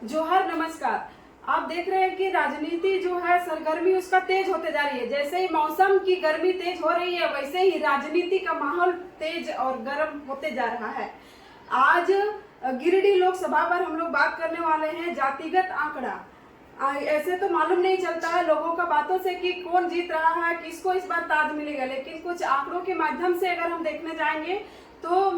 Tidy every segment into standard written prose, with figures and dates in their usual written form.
जोहर नमस्कार। आप देख रहे हैं कि राजनीति जो है सरगर्मी उसका तेज होते जा रही है। जैसे ही मौसम की गर्मी तेज हो रही है वैसे ही राजनीति का माहौल तेज और गर्म होते जा रहा है। आज गिरिडीह लोकसभा पर हम लोग बात करने वाले हैं जातिगत आंकड़ा। ऐसे तो मालूम नहीं चलता है लोगों का बातों से कि कौन जीत रहा है, किसको इस बार ताज मिलेगा, लेकिन कुछ आंकड़ों के माध्यम से अगर हम देखने जाएंगे तो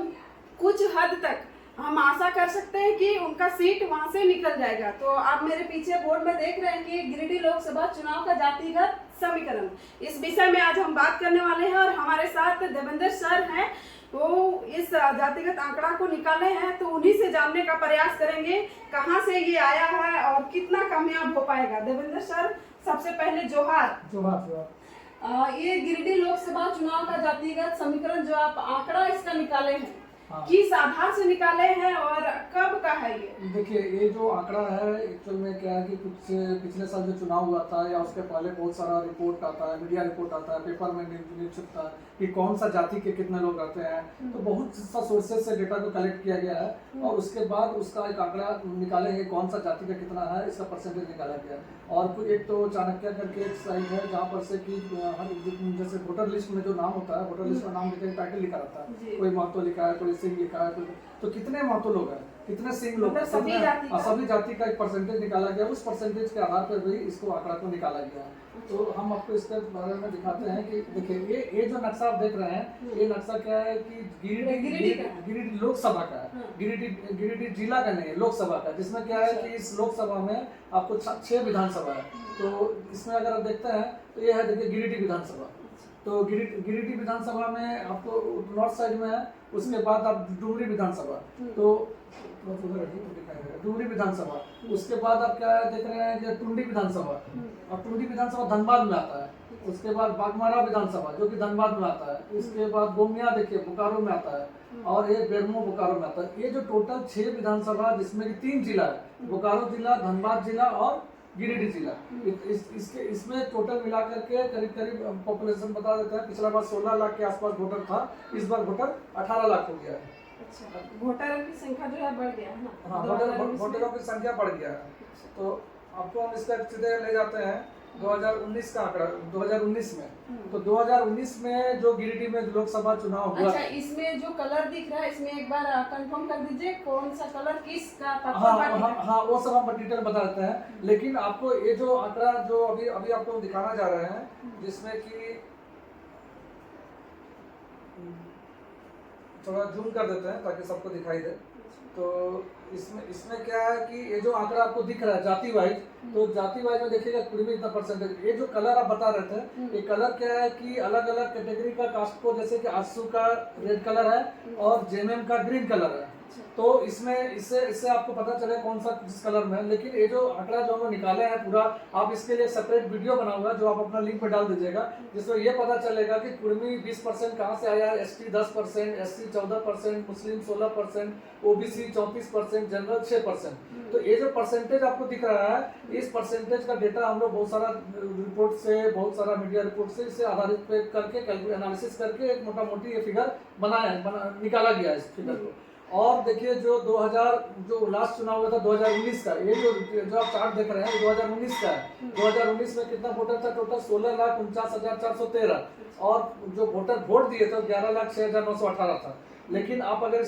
कुछ हद तक हम आशा कर सकते हैं कि उनका सीट वहां से निकल जाएगा। तो आप मेरे पीछे बोर्ड में देख रहे हैं कि गिरिडीह लोकसभा चुनाव का जातिगत समीकरण, इस विषय में आज हम बात करने वाले हैं और हमारे साथ देवेंद्र सर हैं, वो इस जातिगत आंकड़ा को निकाले हैं। तो उन्हीं से जानने का प्रयास करेंगे कहां से ये आया है और कितना कामयाब हो पाएगा। देवेंद्र सर, सबसे पहले जोहार। ये गिरिडीह लोकसभा चुनाव का जातिगत समीकरण जो आप आंकड़ा इसका निकाले हैं, किस आधार से निकाले हैं और कब का है ये? देखिए, ये जो आंकड़ा है एक्चुअल में क्या है कि कुछ पिछले साल जो चुनाव हुआ था या उसके पहले बहुत सारा रिपोर्ट आता है, मीडिया रिपोर्ट आता है, पेपर में न्यूज छपता है कि कौन सा जाति के कितने लोग रहते हैं। तो बहुत सा सोर्सेज से डेटा को कलेक्ट किया गया है और उसके बाद उसका एक आंकड़ा निकाले हैं कौन सा जाति का कितना है, इसका परसेंटेज निकाला गया। और कुछ एक तो चाणक्य करके एक साइट है जहाँ पर से कि जैसे वोटर लिस्ट में जो नाम होता है, वोटर लिस्ट में नाम लिखा टाइटल लिखा रहता है, कोई महतो लिखा है, कोई सिंह लिखा है, तो कितने महतो लोग हैं, कितने सिंह लोग, सभी जाति का एक परसेंटेज निकाला गया। उस परसेंटेज के आधार पर भी इसको आंकड़ा को निकाला गया। तो हम आपको इसके बारे में दिखाते हैं कि देखिए ये जो नक्शा आप देख रहे हैं, ये नक्शा क्या है कि गिरिडीह लोकसभा का है, गिरिडीह जिला का नहीं है, लोकसभा का, जिसमें क्या है कि इस लोकसभा में आपको 6 विधानसभा है। तो इसमें अगर आप देखते हैं तो ये है, देखिए गिरिडीह विधानसभा। तो गिरिडीह विधानसभा में आपको नॉर्थ साइड में है, उसके बाद आप डुमरी विधानसभा, तो डुमरी विधानसभा, उसके बाद आप क्या देख रहे हैं कि टुंडी विधानसभा, और टुंडी विधानसभा धनबाद में आता है। उसके बाद बागमारा विधानसभा जो कि धनबाद में आता है। इसके बाद गोमिया देखिए बोकारो में आता है, और ये बेरमो बोकारो में आता है। ये जो टोटल 6 विधानसभा जिसमें कि 3 जिला है, बोकारो जिला, धनबाद जिला और गिरिडीह जिला, इसमें टोटल मिलाकर के करीब पॉपुलेशन बता देते हैं। पिछला बार 16 लाख के आसपास वोटर था, इस बार वोटर 18 लाख हो गया है। अच्छा, वोटरों की संख्या जो है बढ़ गया है ना? हाँ, वोटरों की संख्या बढ़ गया है। तो आपको हम इसका सीधे ले जाते हैं 2019 का आंकड़ा, 2019 में। तो 2019 में जो गिरिडीह में लोकसभा चुनाव हुआ। अच्छा, इसमें जो कलर दिख रहा है, इसमें एक बार कंफर्म कर दीजिए कौन सा कलर किसका? हाँ, वो सब हम डिटेल बता देते हैं। लेकिन आपको ये जो आंकड़ा जो अभी आपको दिखाना जा रहे हैं, जिसमें कि थोड़ा जूम कर देते हैं ताकि सबको दिखाई दे। तो इसमें क्या है कि ये जो आंकड़ा आपको दिख रहा है जाति वाइज, तो जाति वाइज में देखिएगा कुर्मी इतना परसेंटेज। ये जो कलर आप बता रहे थे, ये कलर क्या है कि अलग अलग कैटेगरी का कास्ट को, जैसे कि आसू का रेड कलर है और जेएमएम का ग्रीन कलर है। तो इसमें इससे आपको पता चले कौन सा किस कलर में है। लेकिन ये जो आंकड़ा जो हमने निकाले हैं पूरा, आप इसके लिए सेपरेट वीडियो बनाऊंगा जो आप अपना लिंक पे डाल दीजिएगा, जिसमें ये पता चलेगा कि कुर्मी 20% कहाँ से आया, एसटी 10%, एससी 14%, मुस्लिम 16%, ओबीसी 34%, जनरल 6%। तो ये जो परसेंटेज आपको दिख रहा है, इस परसेंटेज का डेटा हम लोग बहुत सारा रिपोर्ट से, बहुत सारा मीडिया रिपोर्ट से इसे आधारित पे करके एनालिसिस करके एक मोटा मोटी ये फिगर निकाला गया है इस फिगर को। और देखिए जो 2000 जो लास्ट चुनाव हुआ था 2019 का, ये जो आप चार्ट देख रहे हैं 2019 का है। 2019 में कितना वोटर था टोटल? 16,49,413, और जो वोटर वोट दिए थे 11,06,918 था। लेकिन आप अगर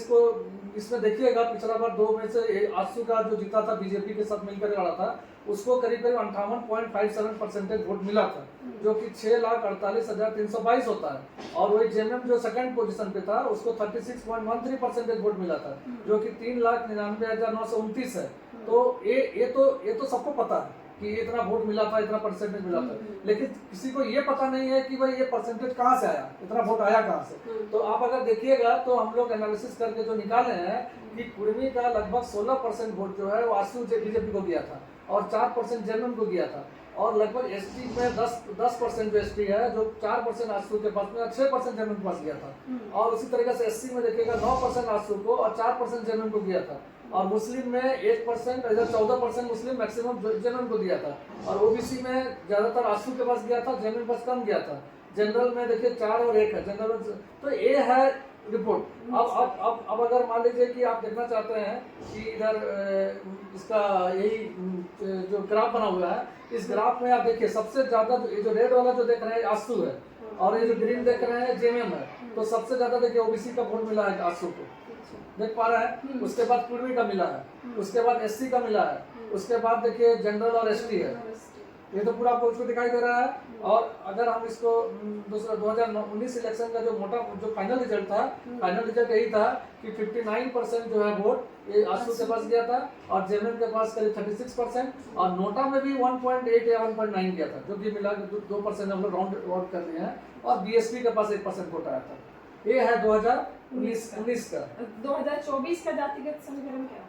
इसमें देखिएगा, पिछला बार 2 में से आसू का जो जीता था बीजेपी के साथ मिलकर लड़ा था, उसको करीब 58.57% वोट मिला था, जो कि 6,48,322 होता है। और वही जेएमएम जो सेकंड पोजीशन पे था, उसको 36.13% वोट मिला था, जो कि 3,99,929 है। तो ये तो सबको पता है कि इतना वोट मिला था, इतना परसेंटेज मिला था। लेकिन किसी को ये पता नहीं है कि भाई ये परसेंटेज कहाँ से आया, इतना वोट आया कहाँ से। तो आप अगर देखिएगा तो हम लोग एनालिसिस करके जो निकाले हैं कि कुर्मी का लगभग 16% वोट जो है वो आसू बीजेपी को गया था, और 4% जेएमएम को गया था, और लगभग एसटी में 10% जो एसटी है, जो 4% आसू के पास में, 6% जेएमएम के पास गया था। और उसी तरीके से एससी में देखिएगा 9% आसू को और 4% जेएमएम को गया था। और मुस्लिम में 1%, 14% मुस्लिम मैक्सिमम जेएमएम को दिया था। और ओबीसी में ज्यादातर आसू के पास गया था, जेएमएम के पास कम गया था। जनरल में देखिए 4 और 1 है जनरल। तो ये है रिपोर्ट। अब अगर मान लीजिए कि आप देखना चाहते हैं कि इधर इसका यही जो ग्राफ बना हुआ है, इस ग्राफ में आप देखिए सबसे ज्यादा ये जो रेड वाला जो देख रहे हैं आसू है, और ये जो ग्रीन देख रहे हैं जेएमएम है। तो सबसे ज्यादा देखिए ओबीसी का वोट मिला है आसू को, देख पा रहे हैं। उसके बाद कुर्मी का मिला है, उसके बाद एससी का मिला है, उसके बाद देखिए जनरल और एसटी है। ये तो पूरा आपको उसको दिखाई दे रहा है। और अगर हम इसको दूसरा 2019 इलेक्शन का जो फाइनल रिजल्ट था, फाइनल रिजल्ट यही था कि 59% जो है वोट ये आसू के पास गया था, और जेएमएम के पास करीब 36%, और नोटा में भी 1.8 या 1.9 गया था, जो कि मिला 2% हम लोग राउंड कर दिए हैं, और बीएसपी के पास 1% वोट आया था। ये है 2019 का। 2024 का जातिगत समीकरण क्या है?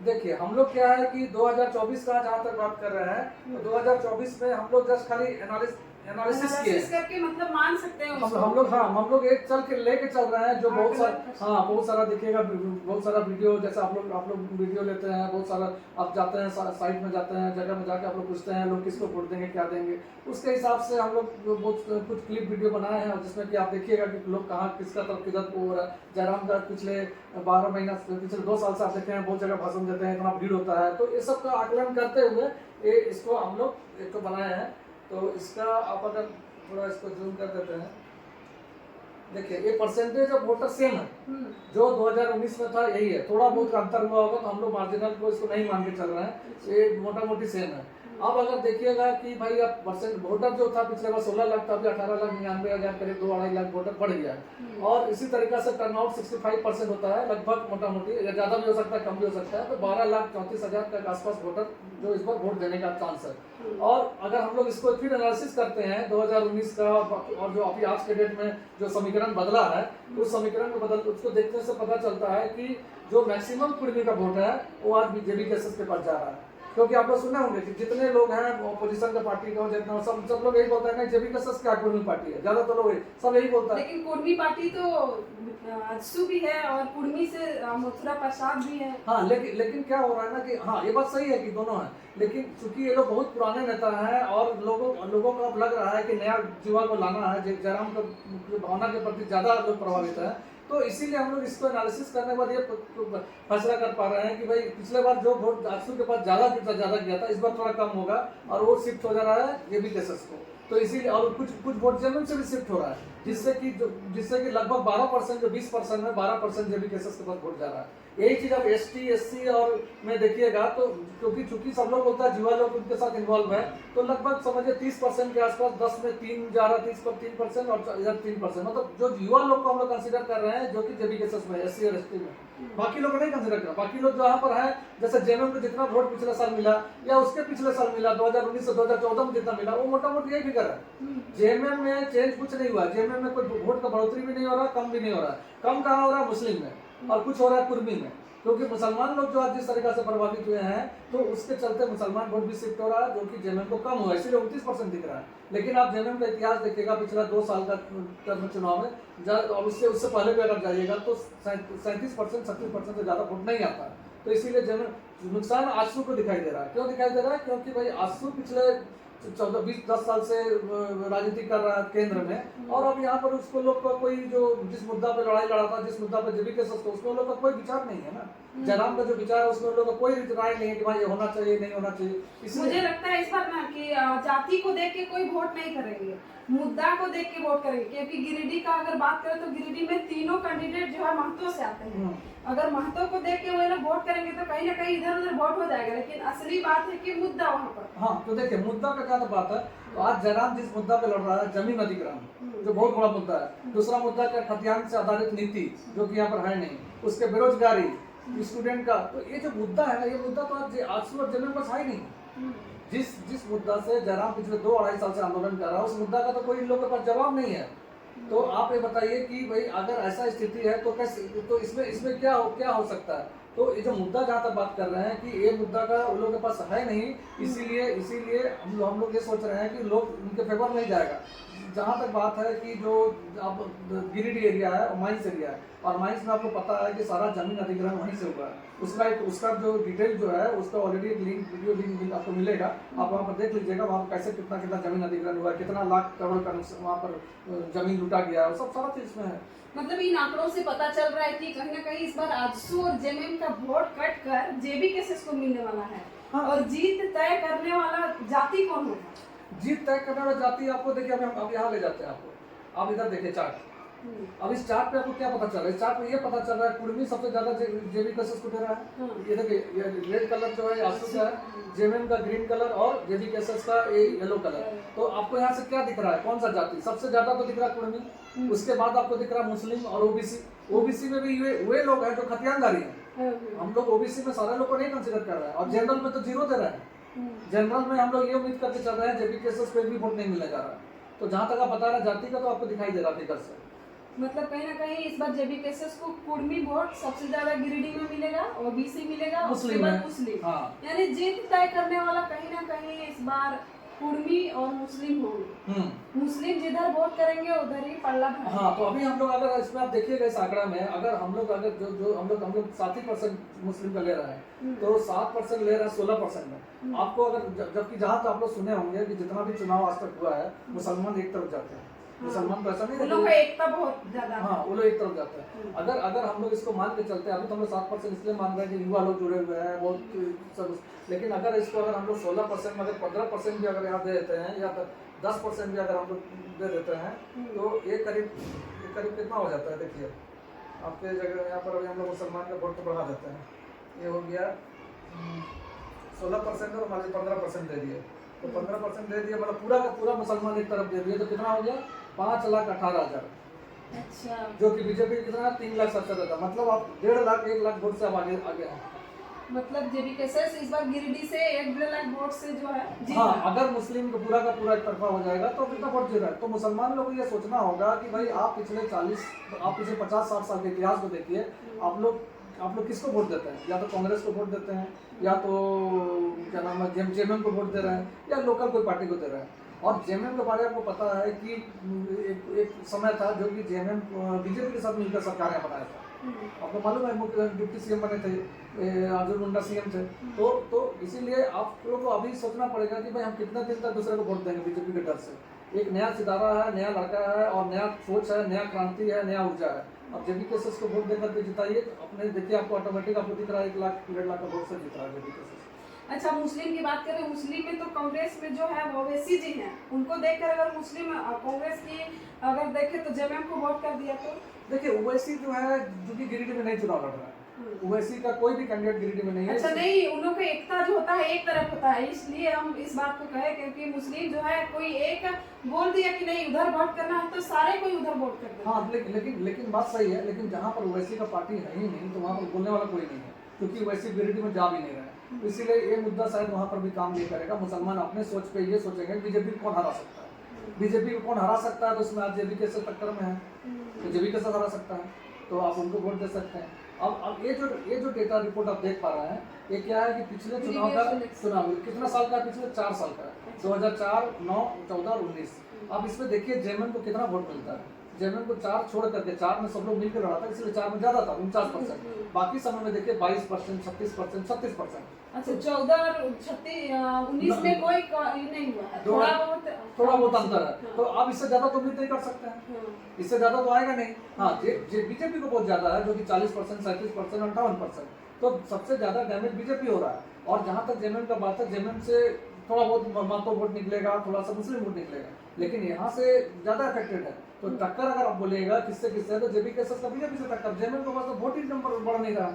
देखिए हम लोग क्या है कि 2024 का जहाँ तक बात कर रहे हैं, तो 2024 में हम लोग जस्ट खाली एनालिसिस किए करके मतलब मान सकते हैं हम लोग एक चल के लेके चल रहे हैं, जो बहुत सारा दिखेगा, बहुत सारा वीडियो, जैसे आप लोग वीडियो लेते हैं, बहुत सारा आप जाते हैं साइट में, जाते हैं जगह में जाके आप लोग पूछते हैं लोग किसको वोट देंगे, क्या देंगे, उसके हिसाब से हम लोग बहुत कुछ क्लिप वीडियो बनाए हैं, जिसमें कि आप देखिएगा कि लोग कहाँ किसका तरफ किधर को हो रहा है। जयराम का पिछले 12 महीना पिछले 2 साल से आप देखे हैं बहुत जगह भाषण देते हैं, इतना भीड़ होता है। तो ये सब का आकलन करते हुए ये इसको हम लोग एक तो बनाए हैं। तो इसका आप अगर थोड़ा इसको जूम कर देते हैं, देखिए ये परसेंटेज ऑफ वोटर सेम है जो 2019 में था, यही है। थोड़ा बहुत अंतर हुआ होगा, तो हम लोग मार्जिनल को इसको नहीं मान के चल रहे हैं, ये मोटा मोटी सेम है। अब अगर देखिएगा कि भाई अब परसेंट वोटर जो था पिछले बार 16 लाख था, अभी 18,99,000 करीब 2-2.5 लाख वोटर बढ़ गया है। और इसी तरीका से टर्नआउट 65% होता है लगभग, मोटा मोटी, या ज्यादा भी हो सकता है कम भी हो सकता है। तो 12,34,000 के आसपास वोटर जो इस बार वोट देने का चांस है। और अगर हम लोग इसको फिर एनालिसिस करते हैं 2019 का, और जो अभी आज के डेट में जो समीकरण बदला है, उस समीकरण को उसको देखने से पता चलता है कि जो मैक्सिमम कुर्मी का वोट है वो आज बीजेपी के के पास जा रहा है। क्योंकि आप लोग सुने होंगे कि जितने लोग हैं अपोजिशन के पार्टी के, जितना सब लोग यही बोलते हैं कि जेबी केसस क्या कुर्मी पार्टी है, ज्यादातर लोग सब यही बोलता है। लेकिन कुर्मी पार्टी तो आजसू भी है और कुर्मी से मथुरा प्रसाद भी है। हाँ, लेकिन क्या हो रहा है ना कि हाँ ये बात सही है कि दोनों है, लेकिन चूंकि ये लोग बहुत पुराने नेता हैं और लोगों को अब लग रहा है कि नया युवा को लाना है, जयराम की भावना के प्रति ज्यादा लोग प्रभावित है। तो इसीलिए हम लोग इसको एनालिसिस करने के बाद ये फैसला कर पा रहे हैं कि भाई पिछले बार जो वोट आजसू के पास ज्यादा गया था, इस बार थोड़ा कम होगा और वो शिफ्ट हो जा रहा है जेबी केसस को। तो इसीलिए और कुछ वोट जेएमएम से भी शिफ्ट हो रहा है, जिससे कि लगभग 12% जो 20% में 12% जेबी केसस के पास वोट जा रहा है। यही चीज अब एसटी एससी और में देखिएगा, तो क्योंकि चूंकि सब लोग होता है, युवा लोग उनके साथ इन्वॉल्व है, तो लगभग समझिए 30% के आसपास, 10 में 3 जा रहा है, 3% और इधर 3%, मतलब जो युवा लोग को हम लोग कंसिडर कर रहे हैं, जो कि जेबी केसस में, एससी और एसटी में। बाकी लोग नहीं कंसिडर कर, बाकी लोग जो यहाँ पर है, जैसे जेएमएम को जितना वोट पिछले साल मिला या उसके पिछले साल मिला, 2019 से 2014 में जितना मिला, वो मोटा मोटी यही फिगर है। जेएमएम में चेंज कुछ नहीं हुआ, जेएमएम में कोई वोट का बढ़ोतरी भी नहीं हो रहा, कम भी नहीं हो रहा। कम कहाँ हो रहा है? मुस्लिम में, और कुछ हो रहा है कुर्मी में, क्योंकि मुसलमान लोग जो आज जिस तरीका से प्रभावित हुए हैं, तो उसके चलते मुसलमान वोट भी शिफ्ट हो रहा है, जो कि जेएमएम को कम हुआ, इसीलिए 29% दिख रहा है। लेकिन आप जेएमएम का इतिहास देखिएगा पिछला 2 साल का चुनाव में, और उससे पहले भी अगर जाइएगा तो 37% 36% से ज्यादा वोट नहीं आता। तो इसीलिए जेएमएम नुकसान आजसू को दिखाई दे रहा है। क्यों दिखाई दे रहा है? क्योंकि भाई आजसू पिछले 14-20-10 साल से राजनीति कर रहा है केंद्र में, और अब यहाँ पर उसको लोग का कोई जो जिस मुद्दा पे लड़ाई लड़ा था, जिस मुद्दा पे जेबी केसस को, उसमें लोग का कोई विचार नहीं है ना। जयराम का जो विचार है उसमें लोग का कोई राय नहीं है कि भाई ये होना चाहिए नहीं होना चाहिए। मुझे लगता है इस बार ना कि जाति को देख के कोई वोट नहीं करेंगे, मुद्दा को देख के वोट करेंगे। क्योंकि गिरिडीह का अगर बात करें तो गिरिडीह में तीनों कैंडिडेट जो है महतो से आते हैं। अगर महतो को देख के वो लोग वोट करेंगे तो कहीं ना कहीं इधर उधर वोट हो जाएगा, लेकिन असली बात है कि मुद्दा वहाँ पर। हाँ, तो देखिए मुद्दा का क्या बात है। तो आज जयराम जिस मुद्दा पे लड़ रहा है, जमीन अधिग्रहण, जो बहुत बड़ा मुद्दा है। दूसरा मुद्दा क्या? खतियान से आधारित नीति, जो कि यहाँ पर है नहीं। उसके बेरोजगारी, स्टूडेंट का, तो ये जो मुद्दा है ना, ये मुद्दा तो आजसू और जेएमएम पास है नहीं। जिस मुद्दा से जयराम पिछले 2-2.5 साल से आंदोलन कर रहा है, उस मुद्दा का तो कोई इन लोगों के पास जवाब नहीं है। तो आप ये बताइए कि भाई अगर ऐसा स्थिति है तो कैसे, तो इसमें क्या हो सकता है? तो ये जो मुद्दा जहाँ तक बात कर रहे हैं कि ये मुद्दा का उन लोगों के पास है नहीं, इसीलिए हम लोग ये सोच रहे हैं कि लोग उनके फेवर नहीं जाएगा। जहाँ तक बात है कि जो अब गिरिडीह एरिया है और माइंस एरिया है, और माइंस में आपको पता है कि सारा जमीन अधिग्रहण वहीं से हुआ है। उसका जो डिटेल जो है उसका ऑलरेडी एक लिंक, वीडियो लिंक आपको मिलेगा, आप वहाँ पर देख लीजिएगा, वहाँ पर कैसे कितना कितना जमीन अधिग्रहण हुआ है, कितना लाख करोड़ का वहाँ पर जमीन लूटा गया है, सब सारा चीज इसमें है। मतलब इन आंकड़ों से पता चल रहा है कि कहीं ना कहीं इस बार आजसू और जेएमएम का वोट कट कर जेबी केसेस को मिलने वाला है। हाँ। और जीत तय करने वाला जाति कौन होगा? जीत तय करने वाला जाति आपको देखिए, अभी हम यहाँ ले जाते हैं आपको, आप इधर देखिए चार्ट। अब इस चार्ट पे आपको क्या पता चल रहा है? इस चार्ट पे ये पता चल रहा है कुर्मी सबसे ज्यादा जेबी केसेस को दे रहा है। ये देखिए, ये रेड कलर जो है आजसू का है, जेएमएम का ग्रीन कलर और जेबी केसेस का येलो कलर। तो आपको यहाँ से क्या दिख रहा है, कौन सा जाति सबसे ज्यादा? तो दिख रहा है कुर्मी, उसके बाद आपको दिख रहा है मुस्लिम और ओबीसी। ओबीसी में भी वे लोग हैं जो खतियानदारी है। हम लोग ओबीसी में सारे लोग को नहीं कंसिडर कर रहे हैं, और जनरल में तो जीरो दे रहे हैं। जनरल में हम लोग ये उम्मीद करके चल रहे हैं जेबी केसेस पे भी वोट नहीं मिलने जा रहा है। तो जहाँ तक आप बता रहे हैं जाति का, तो आपको दिखाई दे रहा है फिगर से। मतलब कहीं ना कहीं इस बार जेबी केसेस को कुर्मी वोट सबसे ज्यादा गिरिडीह में मिलेगा, ओबीसी मिलेगा, उसके बाद मुस्लिम। हाँ। यानी जीत तय करने वाला कहीं ना कहीं इस बार कुर्मी और मुस्लिम होंगे। मुस्लिम जिधर वोट करेंगे उधर ही पल्ला भारी। हाँ, तो अभी हम लोग अगर इसमें आप देखिएगा इस आंकड़ा में, अगर हम लोग जो हम लोग 7% मुस्लिम का ले रहा है, तो 7% ले रहा है 16% में। आपको अगर जबकि जहाँ तक आप लोग सुने होंगे कि जितना भी चुनाव आज तक हुआ है, मुसलमान एक तरफ जाते हैं। मुसलमान तो ऐसा नहीं उन लोगों का एकता बहुत ज्यादा। हाँ, वो लोग एक तरफ जाते हैं। अगर हम लोग इसको मान के चलते हैं, अभी तो हम लोग 7% इसलिए मान रहे हैं कि युवा लोग जुड़े हुए हैं बहुत सब, लेकिन अगर इसको अगर हम लोग 16% में अगर 15% भी अगर यहाँ दे देते हैं, या 10% भी अगर हम लोग दे देते हैं, तो ये करीब कितना हो जाता है? देखिए आपके जगह यहाँ पर अभी हम लोग मुसलमान का वोट तो बढ़ा देते हैं, ये हो गया 16% और मान लीजिए 15% दे दिए, तो 15% दे दिए, मतलब पूरा का पूरा मुसलमान एक तरफ दे दिए, तो कितना हो गया? 5,18,000। अच्छा। जो कि बीजेपी कितना 3,70,000 था, मतलब आप 1.5 लाख 1 लाख वोट से आप आगे हैं। मतलब जेबी केसेस इस बार गिरिडीह से 1-1.5 लाख वोट से जो है जीत हाँ, रहा है। अगर मुस्लिम को पूरा का पूरा एक तरफा हो जाएगा तो कितना वोट जीत रहा है? तो मुसलमान लोगों को ये सोचना होगा कि भाई आप पिछले 50-60 साल के इतिहास को देखिए, आप लोग किसको वोट देते हैं? या तो कांग्रेस को वोट देते हैं, या तो क्या नाम है जेएमएम को वोट दे रहे हैं, या लोकल कोई पार्टी को दे रहे हैं। और जेएमएम के बारे में आपको पता है कि एक समय था जो कि जेएमएम बीजेपी के साथ मिलकर सरकारें बनाया था। आपको मालूम है मुख्य डिप्टी सीएम बने थे, अर्जुन मुंडा सीएम थे। तो इसीलिए आप लोगों को अभी सोचना पड़ेगा कि भाई हम कितने दिन तक दूसरे को वोट देंगे बीजेपी के डर से। एक नया सितारा है, नया लड़का है, और नया सोच है, नया क्रांति है, नया ऊर्जा है। अब जेबी केसेस को वोट देकर के जिताइए, अपने देखिए आपको ऑटोमेटिक आपको दिख रहा है 1 लाख 1.5 लाख का वोट से जीत रहा है जेबी केसेस। अच्छा, मुस्लिम की बात करें, मुस्लिम में तो कांग्रेस में जो है वो ओवैसी जी हैं, उनको देखकर अगर मुस्लिम कांग्रेस की अगर देखे तो जेएमएम को वोट कर दिया तो देखिए ओवैसी जो है, जो कि गिरिडीह में नहीं चुनाव लड़ रहा है, ओवैसी का कोई भी कैंडिडेट गिरिडीह में नहीं है। अच्छा, नहीं, उन लोगों का एकता जो होता है एक तरफ होता है, इसलिए हम इस बात को कहे क्योंकि मुस्लिम जो है कोई एक बोल दिया कि नहीं उधर वोट करना है तो सारे कोई उधर वोट कर देते हैं। हाँ, लेकिन बात सही है, लेकिन जहाँ पर ओवैसी का पार्टी है ही नहीं, तो वहाँ पर बोलने वाला कोई नहीं है, क्योंकि ओवैसी गिरिडीह में जा भी नहीं रहा है। इसीलिए ये मुद्दा शायद वहाँ पर भी काम नहीं करेगा। मुसलमान अपने सोच पे ये सोचेंगे बीजेपी को कौन हरा सकता है, बीजेपी को कौन हरा सकता है, तो उसमें आज जेबी केसेस टक्कर में है, तो जेबी केसेस हरा सकता है, तो आप उनको वोट दे सकते हैं। अब ये जो डेटा रिपोर्ट आप देख पा रहे हैं, ये क्या है कि पिछले चुनाव कितना साल का है? पिछले 4 साल का है, 2004, 9, 14 और 19। अब इसमें देखिए जेएमएम को कितना वोट मिलता है। जेएमएम को 4 छोड़ करके, 4 में सब लोग मिलकर लड़ा था, इसलिए 4 में ज्यादा था 49%। बाकी समय में देखिए 22%, 36%, 36%। अच्छा, 14 और 19 में कोई नहीं हुआ है, थोड़ा बहुत अंतर है। तो अब इससे ज्यादा तो उम्मीद नहीं कर सकते हैं, इससे ज्यादा तो आएगा नहीं। हाँ, बीजेपी को बहुत ज्यादा है, जो कि 40%, 37%, 58%। तो सबसे ज्यादा डैमेज बीजेपी हो रहा है। और जहाँ तक जेएमएम का बात है, जेएमएम से थोड़ा बहुत मातो वोट निकलेगा, थोड़ा सा मुस्लिम वोट निकलेगा, लेकिन यहाँ से ज्यादा अफेक्टेड है। तो टक्कर अगर आप बोलिएगा किससे तो जेबी केसेस का बीजेपी से टक्कर। जेएमएम के पास तो वोट ही नंबर बढ़ नहीं रहा,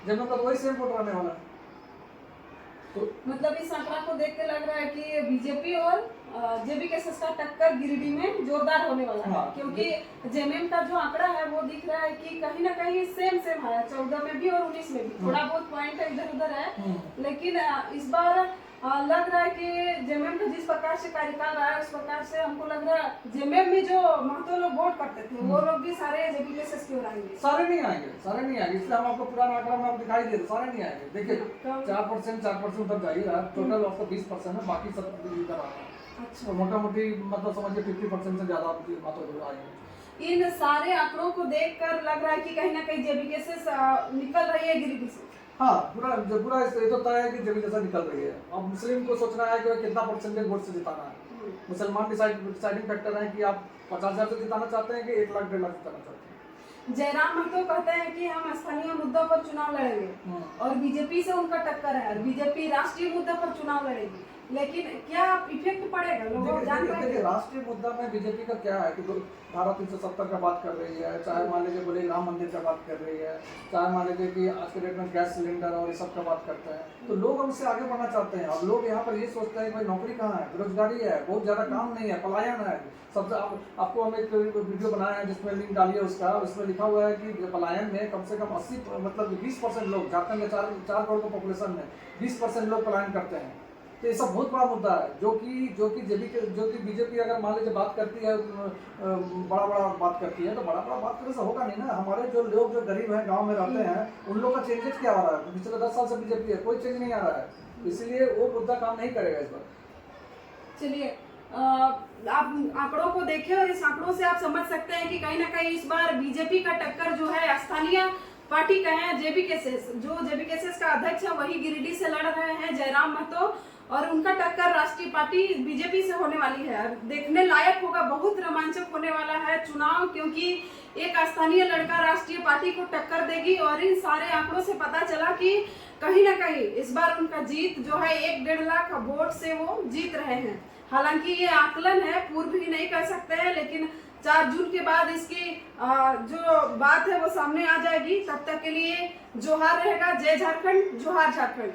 जेएमएम का तो वही सेम वोट रहने वाला है। तो मतलब इस आंकड़ा को देख के लग रहा है कि बीजेपी और जेबी केसेस का टक्कर गिरिडीह में जोरदार होने वाला है। हाँ, क्योंकि जेएमएम का जो आंकड़ा है वो दिख रहा है कि कहीं ना कहीं सेम है, 14 में भी और 19 में भी थोड़ा बहुत पॉइंट इधर उधर है, लेकिन इस बार लग रहा है कि जेएमएम का जिस प्रकार से कार्यकाल रहा है उस प्रकार से हमको लग रहा है जेएमएम में जो महतो लोग वोट करते थे वो लोग भी सारे जेबी केसेस की ओर आएंगे। सारे नहीं आएंगे, इसलिए हम आपको पुराना आंकड़ा में आप दिखाई दे रहे, सारे नहीं आएंगे। देखिए 4% तक जा ही रहा है, टोटल आपको 20% है, बाकी सब इधर आ रहा है। अच्छा। तो मोटा मोटी मतलब समझिए 50% से ज्यादा मात्रा आई है। इन सारे आंकड़ों को देखकर लग रहा है कि कहीं ना कहीं जेबीके से निकल रही है गिरिडीह से। हाँ, पूरा पूरा ये तो तय है कि जमीन जैसा निकल रही है। अब मुस्लिम को सोचना है कि कितना परसेंटेज वोट से जिताना है। मुसलमान डिसाइडिंग फैक्टर है कि आप 50,000 से जिताना चाहते हैं कि 1 लाख 1.5 लाख जिताना चाहते हैं। जयराम महतो कहते हैं कि हम स्थानीय मुद्दों पर चुनाव लड़ेंगे और बीजेपी से उनका टक्कर है और बीजेपी राष्ट्रीय मुद्दे पर चुनाव लड़ेगी, लेकिन क्या इफेक्ट पड़ेगा लोग जान पाएंगे? राष्ट्रीय मुद्दा में बीजेपी का क्या है कि धारा 370 का बात कर रही है, चाहे मान लीजिए बोले राम मंदिर का बात कर रही है, चाहे मान लीजिए कि आज के डेट में गैस सिलेंडर और ये सब का बात करते हैं, तो लोग हमसे आगे बढ़ना चाहते हैं। और लोग यहाँ पर ये सोचते हैं कि भाई नौकरी कहाँ है, बेरोजगारी है, बहुत ज्यादा काम नहीं है, पलायन है। सबसे आपको हम एक वीडियो बनाया है जिसमें लिंक डालिए उसका, उसमें लिखा हुआ है कि पलायन में कम से कम 80 मतलब 20% लोग, झारखंड में 4 करोड़ की पॉपुलेशन में 20% लोग पलायन करते हैं। तो ये सब बहुत बड़ा मुद्दा है जो कि बीजेपी अगर मान लीजिए बात करती है, बड़ा बड़ा बात करती है, तो बड़ा बड़ा बात करने से होगा नहीं ना। हमारे जो लोग जो गरीब हैं, गांव में रहते हैं, उन लोग का चेंजेस क्या हो रहा है? पिछले 10 साल से बीजेपी है, कोई चेंज नहीं आ रहा है, इसलिए वो मुद्दा काम नहीं करेगा इस बार। चलिए, आप आंकड़ों को देखें और इस आंकड़ों से आप समझ सकते हैं कि कहीं ना कहीं इस बार बीजेपी का टक्कर जो है स्थानीय पार्टी का है। जेबीके का अध्यक्ष है वही गिरिडीह से लड़ रहे हैं, जयराम महतो, और उनका टक्कर राष्ट्रीय पार्टी बीजेपी से होने वाली है। देखने लायक होगा, बहुत रोमांचक होने वाला है चुनाव, क्योंकि एक स्थानीय लड़का राष्ट्रीय पार्टी को टक्कर देगी। और इन सारे आंकड़ों से पता चला कि कहीं ना कहीं इस बार उनका जीत जो है 1-1.5 लाख वोट से वो जीत रहे हैं। हालांकि ये आकलन है, पूर्व ही नहीं कर सकते हैं, लेकिन 4 जून के बाद इसकी जो बात है वो सामने आ जाएगी। तब तक के लिए जोहार रहेगा। जय झारखंड, जोहार झारखंड।